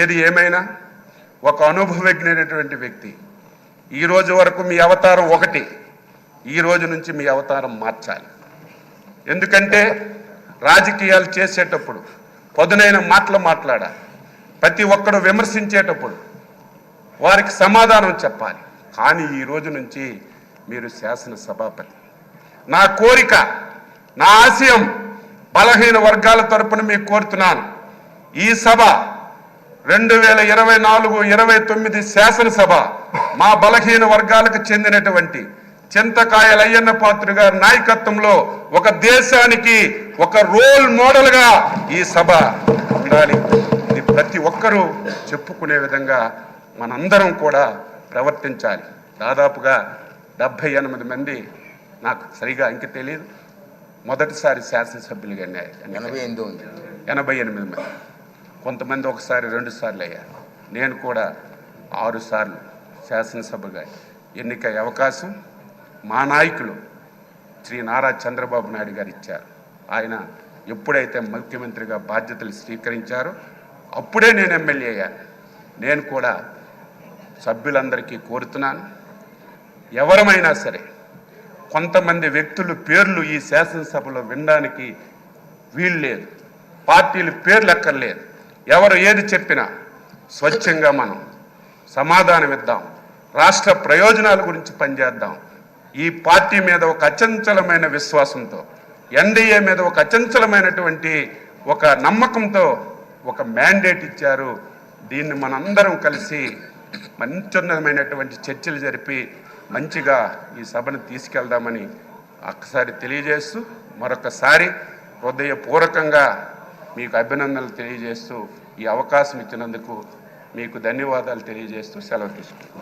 ఏది ఏమైనా ఒక అనుభవజ్ఞైనటువంటి వ్యక్తి. ఈ రోజు వరకు మీ అవతారం ఒకటి, ఈ రోజు నుంచి మీ అవతారం మార్చాలి. ఎందుకంటే రాజకీయాలు చేసేటప్పుడు పదునైన మాటలు మాట్లాడాలి. ప్రతి ఒక్కరు విమర్శించేటప్పుడు వారికి సమాధానం చెప్పాలి. కానీ ఈ రోజు నుంచి మీరు శాసనసభాపతి. నా కోరిక, నా ఆశయం బలహీన వర్గాల తరపున మీకు కోరుతున్నాను. ఈ సభ 2024-29 శాసనసభ మా బలహీన వర్గాలకు చెందినటువంటి చింతకాయల అయ్యన్న పాత్రుడు గారి నాయకత్వంలో ఒక దేశానికి ఒక రోల్ మోడల్గా ఈ సభ ఉండాలి. ఇది ప్రతి ఒక్కరూ చెప్పుకునే విధంగా మనందరం కూడా ప్రవర్తించాలి. దాదాపుగా 78 మంది, నాకు సరిగా ఇంక తెలియదు, మొదటిసారి శాసనసభ్యులుగా 88 మంది. కొంతమంది ఒకసారి 2 సార్లు అయ్యారు. నేను కూడా 6 సార్లు శాసనసభగా ఎన్నికయ్యే అవకాశం మా నాయకులు శ్రీ నారా చంద్రబాబు నాయుడు గారు ఇచ్చారు. ఆయన ఎప్పుడైతే ముఖ్యమంత్రిగా బాధ్యతలు స్వీకరించారో అప్పుడే నేను ఎమ్మెల్యే అయ్యాను. నేను కూడా సభ్యులందరికీ కోరుతున్నాను, ఎవరమైనా సరే కొంతమంది వ్యక్తుల పేర్లు ఈ శాసనసభలో వినడానికి వీలు లేదు. పార్టీల పేర్లు ఎక్కర్లేదు. ఎవరు ఏది చెప్పినా స్వచ్ఛంగా మనం సమాధానం ఇద్దాం. రాష్ట్ర ప్రయోజనాల గురించి పనిచేద్దాం. ఈ పార్టీ మీద ఒక అచంచలమైన విశ్వాసంతో, ఎన్డీఏ మీద ఒక అచంచలమైనటువంటి ఒక నమ్మకంతో ఒక మ్యాండేట్ ఇచ్చారు. దీన్ని మనందరం కలిసి మంచిమైనటువంటి చర్చలు జరిపి మంచిగా ఈ సభను తీసుకెళ్దామని ఒక్కసారి తెలియజేస్తూ, మరొకసారి హృదయపూర్వకంగా మీకు అభినందనలు తెలియజేస్తూ, ఈ అవకాశం ఇచ్చినందుకు మీకు ధన్యవాదాలు తెలియజేస్తూ సెలవు తీసుకుంటున్నాను.